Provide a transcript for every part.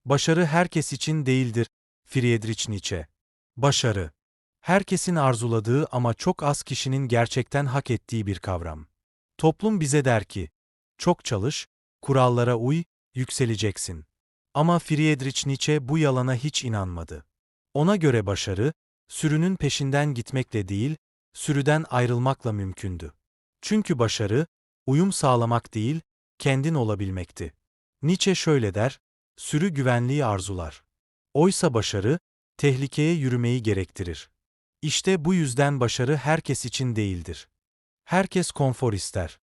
Başarı herkes için değildir. Friedrich Nietzsche. Başarı, herkesin arzuladığı ama çok az kişinin gerçekten hak ettiği bir kavram. Toplum bize der ki, çok çalış, kurallara uy, yükseleceksin. Ama Friedrich Nietzsche bu yalana hiç inanmadı. Ona göre başarı, sürünün peşinden gitmekle değil, sürüden ayrılmakla mümkündü. Çünkü başarı, uyum sağlamak değil, kendin olabilmekti. Nietzsche şöyle der, sürü güvenliği arzular. Oysa başarı, tehlikeye yürümeyi gerektirir. İşte bu yüzden başarı herkes için değildir. Herkes konfor ister.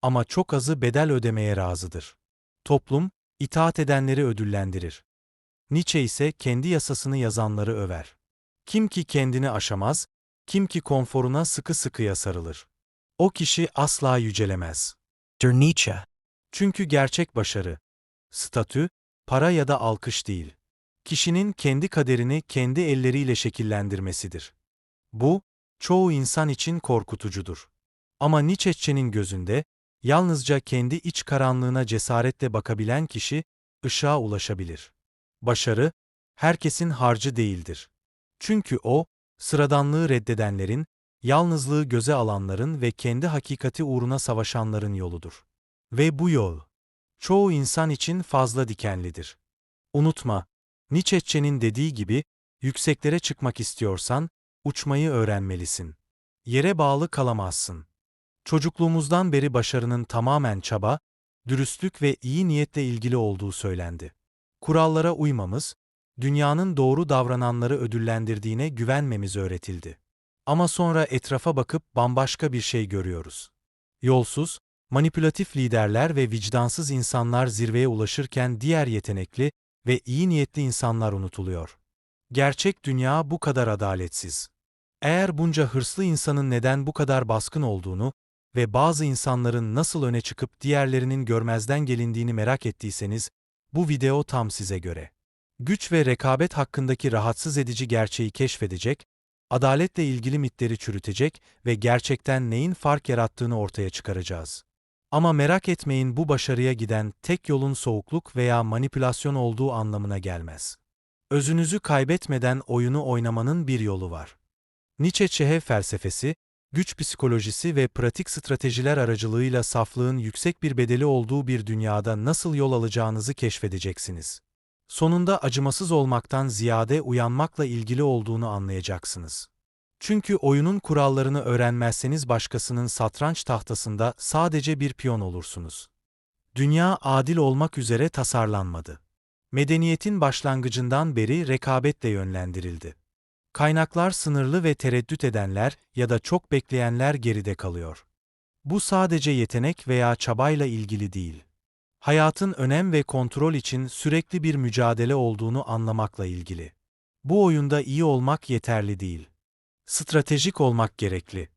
Ama çok azı bedel ödemeye razıdır. Toplum, itaat edenleri ödüllendirir. Nietzsche ise kendi yasasını yazanları över. Kim ki kendini aşamaz, kim ki konforuna sıkı sıkıya sarılır. O kişi asla yücelemez. Der Nietzsche. Çünkü gerçek başarı, statü, para ya da alkış değil. Kişinin kendi kaderini kendi elleriyle şekillendirmesidir. Bu, çoğu insan için korkutucudur. Ama Nietzsche'nin gözünde, yalnızca kendi iç karanlığına cesaretle bakabilen kişi, ışığa ulaşabilir. Başarı, herkesin harcı değildir. Çünkü o, sıradanlığı reddedenlerin, yalnızlığı göze alanların ve kendi hakikati uğruna savaşanların yoludur. Ve bu yol, çoğu insan için fazla dikenlidir. Unutma, Nietzsche'nin dediği gibi, yükseklere çıkmak istiyorsan, uçmayı öğrenmelisin. Yere bağlı kalamazsın. Çocukluğumuzdan beri başarının tamamen çaba, dürüstlük ve iyi niyetle ilgili olduğu söylendi. Kurallara uymamız, dünyanın doğru davrananları ödüllendirdiğine güvenmemiz öğretildi. Ama sonra etrafa bakıp bambaşka bir şey görüyoruz. Yolsuz, manipülatif liderler ve vicdansız insanlar zirveye ulaşırken diğer yetenekli ve iyi niyetli insanlar unutuluyor. Gerçek dünya bu kadar adaletsiz. Eğer bunca hırslı insanın neden bu kadar baskın olduğunu ve bazı insanların nasıl öne çıkıp diğerlerinin görmezden gelindiğini merak ettiyseniz, bu video tam size göre. Güç ve rekabet hakkındaki rahatsız edici gerçeği keşfedecek, adaletle ilgili mitleri çürütecek ve gerçekten neyin fark yarattığını ortaya çıkaracağız. Ama merak etmeyin, bu başarıya giden tek yolun soğukluk veya manipülasyon olduğu anlamına gelmez. Özünüzü kaybetmeden oyunu oynamanın bir yolu var. Nietzsche felsefesi, güç psikolojisi ve pratik stratejiler aracılığıyla saflığın yüksek bir bedeli olduğu bir dünyada nasıl yol alacağınızı keşfedeceksiniz. Sonunda acımasız olmaktan ziyade uyanmakla ilgili olduğunu anlayacaksınız. Çünkü oyunun kurallarını öğrenmezseniz başkasının satranç tahtasında sadece bir piyon olursunuz. Dünya adil olmak üzere tasarlanmadı. Medeniyetin başlangıcından beri rekabetle yönlendirildi. Kaynaklar sınırlı ve tereddüt edenler ya da çok bekleyenler geride kalıyor. Bu sadece yetenek veya çabayla ilgili değil. Hayatın önem ve kontrol için sürekli bir mücadele olduğunu anlamakla ilgili. Bu oyunda iyi olmak yeterli değil. Stratejik olmak gerekli.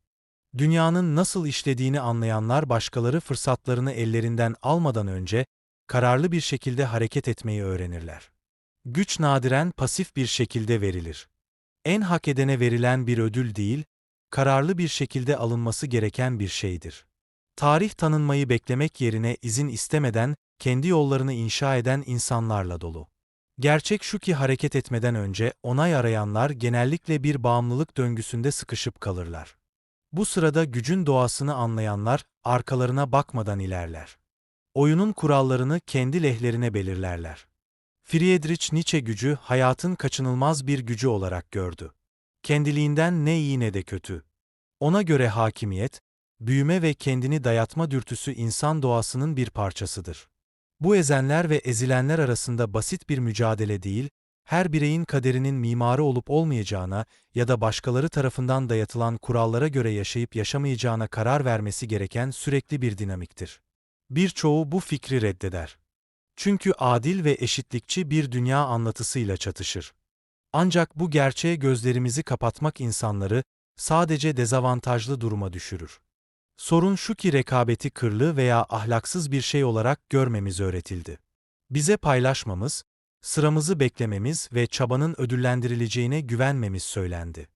Dünyanın nasıl işlediğini anlayanlar başkaları fırsatlarını ellerinden almadan önce kararlı bir şekilde hareket etmeyi öğrenirler. Güç nadiren pasif bir şekilde verilir. En hak edene verilen bir ödül değil, kararlı bir şekilde alınması gereken bir şeydir. Tarih tanınmayı beklemek yerine izin istemeden kendi yollarını inşa eden insanlarla dolu. Gerçek şu ki hareket etmeden önce onay arayanlar genellikle bir bağımlılık döngüsünde sıkışıp kalırlar. Bu sırada gücün doğasını anlayanlar arkalarına bakmadan ilerler. Oyunun kurallarını kendi lehlerine belirlerler. Friedrich Nietzsche gücü hayatın kaçınılmaz bir gücü olarak gördü. Kendiliğinden ne iyi ne de kötü. Ona göre hakimiyet, büyüme ve kendini dayatma dürtüsü insan doğasının bir parçasıdır. Bu ezenler ve ezilenler arasında basit bir mücadele değil, her bireyin kaderinin mimarı olup olmayacağına ya da başkaları tarafından dayatılan kurallara göre yaşayıp yaşamayacağına karar vermesi gereken sürekli bir dinamiktir. Birçoğu bu fikri reddeder. Çünkü adil ve eşitlikçi bir dünya anlatısıyla çatışır. Ancak bu gerçeğe gözlerimizi kapatmak insanları sadece dezavantajlı duruma düşürür. Sorun şu ki rekabeti kırlı veya ahlaksız bir şey olarak görmemiz öğretildi. Bize paylaşmamız, sıramızı beklememiz ve çabanın ödüllendirileceğine güvenmemiz söylendi.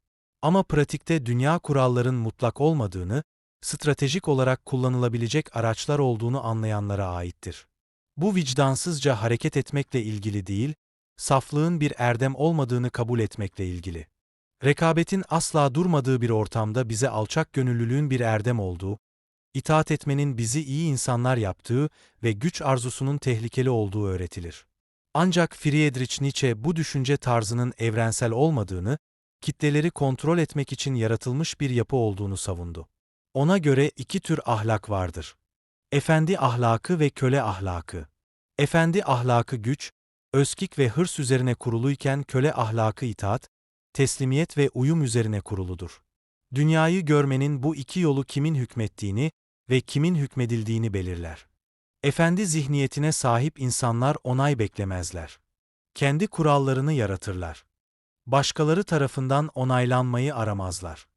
Ama pratikte dünya kuralların mutlak olmadığını, stratejik olarak kullanılabilecek araçlar olduğunu anlayanlara aittir. Bu vicdansızca hareket etmekle ilgili değil, saflığın bir erdem olmadığını kabul etmekle ilgili. Rekabetin asla durmadığı bir ortamda bize alçak gönüllülüğün bir erdem olduğu, itaat etmenin bizi iyi insanlar yaptığı ve güç arzusunun tehlikeli olduğu öğretilir. Ancak Friedrich Nietzsche bu düşünce tarzının evrensel olmadığını, kitleleri kontrol etmek için yaratılmış bir yapı olduğunu savundu. Ona göre iki tür ahlak vardır: efendi ahlakı ve köle ahlakı. Efendi ahlakı güç, özkik ve hırs üzerine kuruluyken köle ahlakı itaat, teslimiyet ve uyum üzerine kuruludur. Dünyayı görmenin bu iki yolu kimin hükmettiğini ve kimin hükmedildiğini belirler. Efendi zihniyetine sahip insanlar onay beklemezler. Kendi kurallarını yaratırlar. Başkaları tarafından onaylanmayı aramazlar.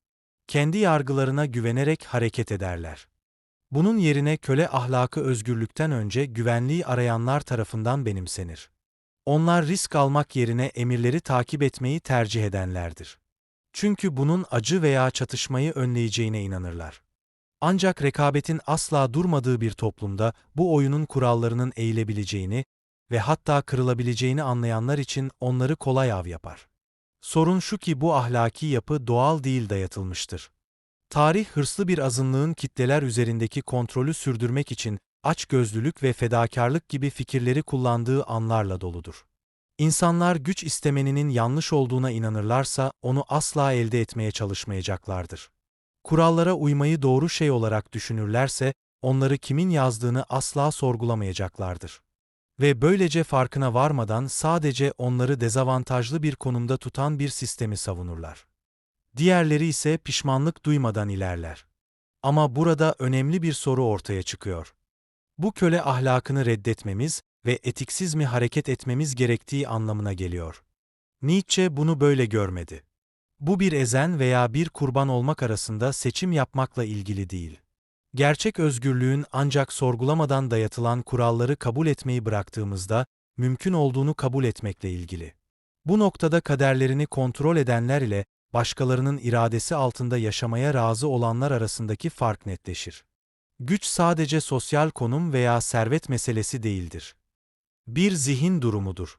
Kendi yargılarına güvenerek hareket ederler. Bunun yerine köle ahlakı özgürlükten önce güvenliği arayanlar tarafından benimsenir. Onlar risk almak yerine emirleri takip etmeyi tercih edenlerdir. Çünkü bunun acı veya çatışmayı önleyeceğine inanırlar. Ancak rekabetin asla durmadığı bir toplumda bu oyunun kurallarının eğilebileceğini ve hatta kırılabileceğini anlayanlar için onları kolay av yapar. Sorun şu ki bu ahlaki yapı doğal değil, dayatılmıştır. Tarih hırslı bir azınlığın kitleler üzerindeki kontrolü sürdürmek için açgözlülük ve fedakarlık gibi fikirleri kullandığı anlarla doludur. İnsanlar güç istemeninin yanlış olduğuna inanırlarsa onu asla elde etmeye çalışmayacaklardır. Kurallara uymayı doğru şey olarak düşünürlerse onları kimin yazdığını asla sorgulamayacaklardır. Ve böylece farkına varmadan sadece onları dezavantajlı bir konumda tutan bir sistemi savunurlar. Diğerleri ise pişmanlık duymadan ilerler. Ama burada önemli bir soru ortaya çıkıyor. Bu köle ahlakını reddetmemiz ve etiksiz mi hareket etmemiz gerektiği anlamına geliyor. Nietzsche bunu böyle görmedi. Bu bir ezen veya bir kurban olmak arasında seçim yapmakla ilgili değil. Gerçek özgürlüğün ancak sorgulamadan dayatılan kuralları kabul etmeyi bıraktığımızda mümkün olduğunu kabul etmekle ilgili. Bu noktada kaderlerini kontrol edenler ile başkalarının iradesi altında yaşamaya razı olanlar arasındaki fark netleşir. Güç sadece sosyal konum veya servet meselesi değildir. Bir zihin durumudur.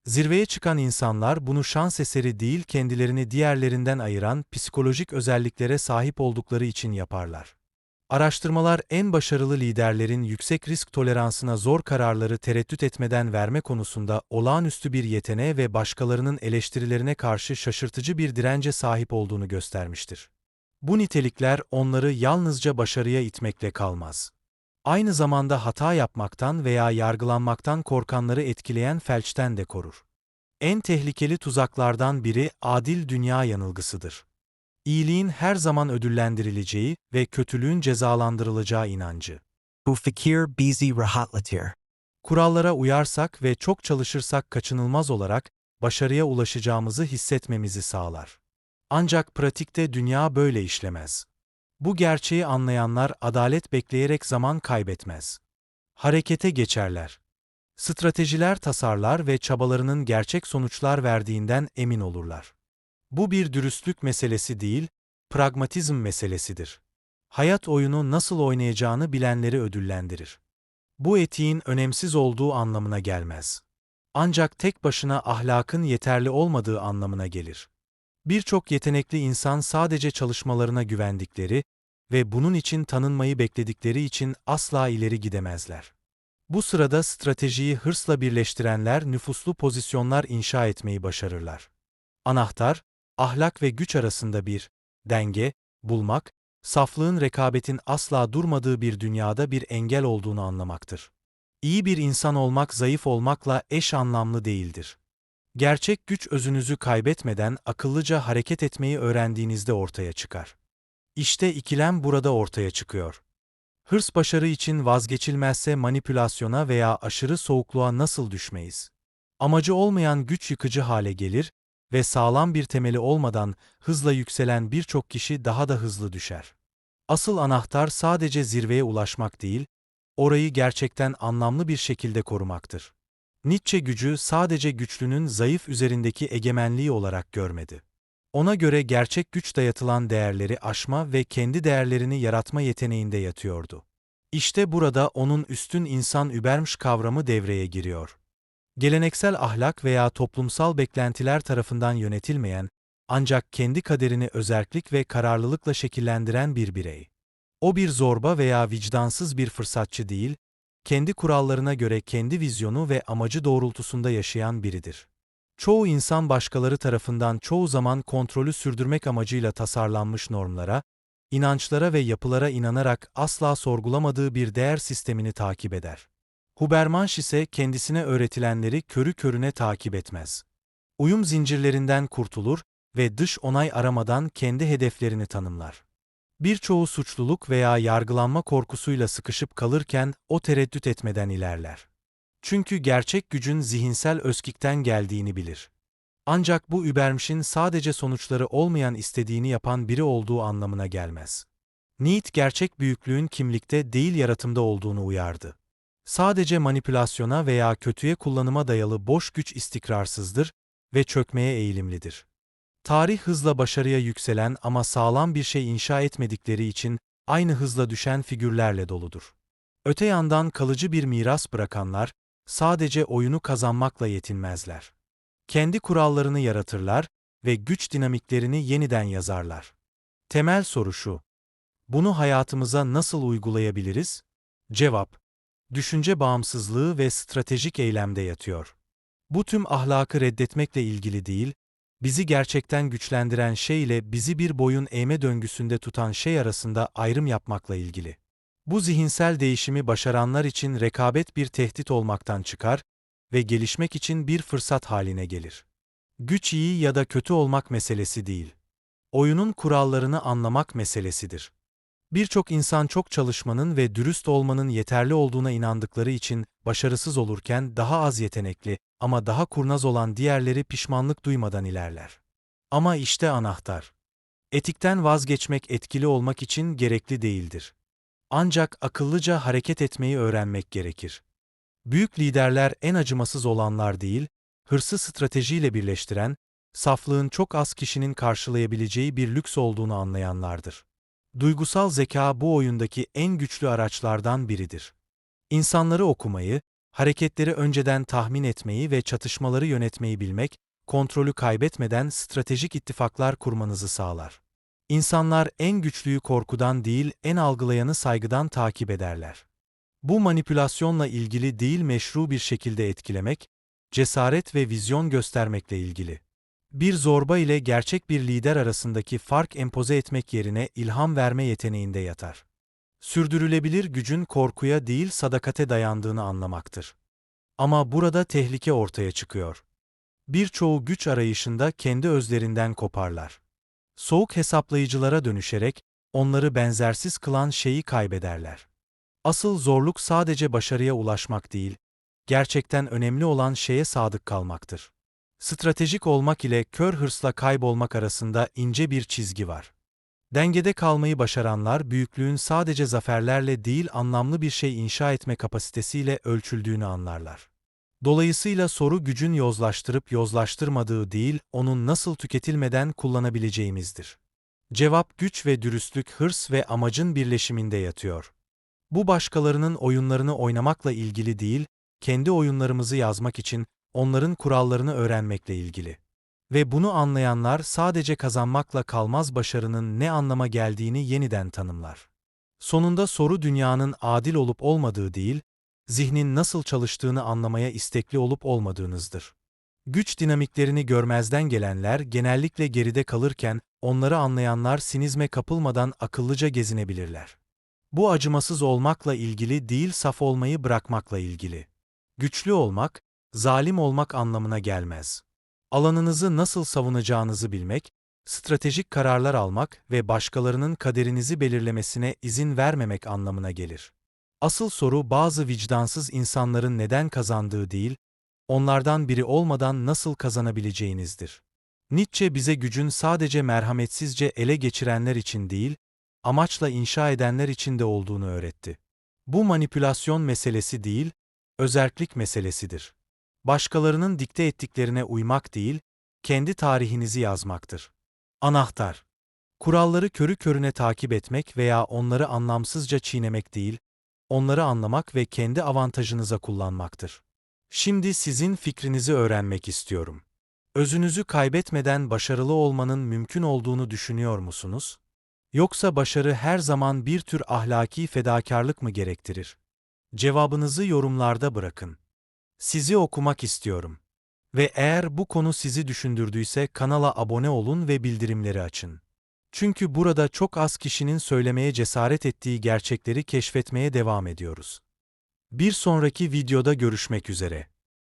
Zirveye çıkan insanlar bunu şans eseri değil, kendilerini diğerlerinden ayıran psikolojik özelliklere sahip oldukları için yaparlar. Araştırmalar en başarılı liderlerin yüksek risk toleransına, zor kararları tereddüt etmeden verme konusunda olağanüstü bir yeteneğe ve başkalarının eleştirilerine karşı şaşırtıcı bir dirence sahip olduğunu göstermiştir. Bu nitelikler onları yalnızca başarıya itmekle kalmaz. Aynı zamanda hata yapmaktan veya yargılanmaktan korkanları etkileyen felçten de korur. En tehlikeli tuzaklardan biri adil dünya yanılgısıdır. İyiliğin her zaman ödüllendirileceği ve kötülüğün cezalandırılacağı inancı. Bu fikir bizi rahatlatır. Kurallara uyarsak ve çok çalışırsak kaçınılmaz olarak başarıya ulaşacağımızı hissetmemizi sağlar. Ancak pratikte dünya böyle işlemez. Bu gerçeği anlayanlar adalet bekleyerek zaman kaybetmez. Harekete geçerler. Stratejiler tasarlar ve çabalarının gerçek sonuçlar verdiğinden emin olurlar. Bu bir dürüstlük meselesi değil, pragmatizm meselesidir. Hayat oyunu nasıl oynayacağını bilenleri ödüllendirir. Bu etiğin önemsiz olduğu anlamına gelmez. Ancak tek başına ahlakın yeterli olmadığı anlamına gelir. Birçok yetenekli insan sadece çalışmalarına güvendikleri ve bunun için tanınmayı bekledikleri için asla ileri gidemezler. Bu sırada stratejiyi hırsla birleştirenler nüfuzlu pozisyonlar inşa etmeyi başarırlar. Anahtar, ahlak ve güç arasında bir denge bulmak, saflığın rekabetin asla durmadığı bir dünyada bir engel olduğunu anlamaktır. İyi bir insan olmak zayıf olmakla eş anlamlı değildir. Gerçek güç özünüzü kaybetmeden akıllıca hareket etmeyi öğrendiğinizde ortaya çıkar. İşte ikilem burada ortaya çıkıyor. Hırs başarı için vazgeçilmezse manipülasyona veya aşırı soğukluğa nasıl düşmeyiz? Amacı olmayan güç yıkıcı hale gelir ve sağlam bir temeli olmadan hızla yükselen birçok kişi daha da hızlı düşer. Asıl anahtar sadece zirveye ulaşmak değil, orayı gerçekten anlamlı bir şekilde korumaktır. Nietzsche gücü sadece güçlünün zayıf üzerindeki egemenliği olarak görmedi. Ona göre gerçek güç dayatılan değerleri aşma ve kendi değerlerini yaratma yeteneğinde yatıyordu. İşte burada onun üstün insan übermensch kavramı devreye giriyor. Geleneksel ahlak veya toplumsal beklentiler tarafından yönetilmeyen, ancak kendi kaderini özerklik ve kararlılıkla şekillendiren bir birey. O bir zorba veya vicdansız bir fırsatçı değil, kendi kurallarına göre kendi vizyonu ve amacı doğrultusunda yaşayan biridir. Çoğu insan başkaları tarafından çoğu zaman kontrolü sürdürmek amacıyla tasarlanmış normlara, inançlara ve yapılara inanarak asla sorgulamadığı bir değer sistemini takip eder. Hubermanş ise kendisine öğretilenleri körü körüne takip etmez. Uyum zincirlerinden kurtulur ve dış onay aramadan kendi hedeflerini tanımlar. Birçoğu suçluluk veya yargılanma korkusuyla sıkışıp kalırken o tereddüt etmeden ilerler. Çünkü gerçek gücün zihinsel özkükten geldiğini bilir. Ancak bu Übermensch'in sadece sonuçları olmayan istediğini yapan biri olduğu anlamına gelmez. Nietzsche gerçek büyüklüğün kimlikte değil yaratımda olduğunu uyardı. Sadece manipülasyona veya kötüye kullanıma dayalı boş güç istikrarsızdır ve çökmeye eğilimlidir. Tarih hızla başarıya yükselen ama sağlam bir şey inşa etmedikleri için aynı hızla düşen figürlerle doludur. Öte yandan kalıcı bir miras bırakanlar, sadece oyunu kazanmakla yetinmezler. Kendi kurallarını yaratırlar ve güç dinamiklerini yeniden yazarlar. Temel soru şu: bunu hayatımıza nasıl uygulayabiliriz? Cevap: düşünce bağımsızlığı ve stratejik eylemde yatıyor. Bu tüm ahlakı reddetmekle ilgili değil, bizi gerçekten güçlendiren şey ile bizi bir boyun eğme döngüsünde tutan şey arasında ayrım yapmakla ilgili. Bu zihinsel değişimi başaranlar için rekabet bir tehdit olmaktan çıkar ve gelişmek için bir fırsat haline gelir. Güç iyi ya da kötü olmak meselesi değil. Oyunun kurallarını anlamak meselesidir. Birçok insan çok çalışmanın ve dürüst olmanın yeterli olduğuna inandıkları için başarısız olurken daha az yetenekli ama daha kurnaz olan diğerleri pişmanlık duymadan ilerler. Ama işte anahtar. Etikten vazgeçmek etkili olmak için gerekli değildir. Ancak akıllıca hareket etmeyi öğrenmek gerekir. Büyük liderler en acımasız olanlar değil, hırsı stratejiyle birleştiren, saflığın çok az kişinin karşılayabileceği bir lüks olduğunu anlayanlardır. Duygusal zeka bu oyundaki en güçlü araçlardan biridir. İnsanları okumayı, hareketleri önceden tahmin etmeyi ve çatışmaları yönetmeyi bilmek, kontrolü kaybetmeden stratejik ittifaklar kurmanızı sağlar. İnsanlar en güçlüyü korkudan değil, en algılayanı saygıdan takip ederler. Bu manipülasyonla ilgili değil, meşru bir şekilde etkilemek, cesaret ve vizyon göstermekle ilgili. Bir zorba ile gerçek bir lider arasındaki fark empoze etmek yerine ilham verme yeteneğinde yatar. Sürdürülebilir gücün korkuya değil sadakate dayandığını anlamaktır. Ama burada tehlike ortaya çıkıyor. Birçoğu güç arayışında kendi özlerinden koparlar. Soğuk hesaplayıcılara dönüşerek onları benzersiz kılan şeyi kaybederler. Asıl zorluk sadece başarıya ulaşmak değil, gerçekten önemli olan şeye sadık kalmaktır. Stratejik olmak ile kör hırsla kaybolmak arasında ince bir çizgi var. Dengede kalmayı başaranlar büyüklüğün sadece zaferlerle değil anlamlı bir şey inşa etme kapasitesiyle ölçüldüğünü anlarlar. Dolayısıyla soru gücün yozlaştırıp yozlaştırmadığı değil, onun nasıl tüketilmeden kullanabileceğimizdir. Cevap güç ve dürüstlük, hırs ve amacın birleşiminde yatıyor. Bu başkalarının oyunlarını oynamakla ilgili değil, kendi oyunlarımızı yazmak için onların kurallarını öğrenmekle ilgili. Ve bunu anlayanlar sadece kazanmakla kalmaz, başarının ne anlama geldiğini yeniden tanımlar. Sonunda soru dünyanın adil olup olmadığı değil, zihnin nasıl çalıştığını anlamaya istekli olup olmadığınızdır. Güç dinamiklerini görmezden gelenler genellikle geride kalırken, onları anlayanlar sinizme kapılmadan akıllıca gezinebilirler. Bu acımasız olmakla ilgili değil, saf olmayı bırakmakla ilgili. Güçlü olmak, zalim olmak anlamına gelmez. Alanınızı nasıl savunacağınızı bilmek, stratejik kararlar almak ve başkalarının kaderinizi belirlemesine izin vermemek anlamına gelir. Asıl soru bazı vicdansız insanların neden kazandığı değil, onlardan biri olmadan nasıl kazanabileceğinizdir. Nietzsche bize gücün sadece merhametsizce ele geçirenler için değil, amaçla inşa edenler için de olduğunu öğretti. Bu manipülasyon meselesi değil, özerklik meselesidir. Başkalarının dikte ettiklerine uymak değil, kendi tarihinizi yazmaktır. Anahtar. Kuralları körü körüne takip etmek veya onları anlamsızca çiğnemek değil, onları anlamak ve kendi avantajınıza kullanmaktır. Şimdi sizin fikrinizi öğrenmek istiyorum. Özünüzü kaybetmeden başarılı olmanın mümkün olduğunu düşünüyor musunuz? Yoksa başarı her zaman bir tür ahlaki fedakarlık mı gerektirir? Cevabınızı yorumlarda bırakın. Sizi okumak istiyorum. Ve eğer bu konu sizi düşündürdüyse kanala abone olun ve bildirimleri açın. Çünkü burada çok az kişinin söylemeye cesaret ettiği gerçekleri keşfetmeye devam ediyoruz. Bir sonraki videoda görüşmek üzere.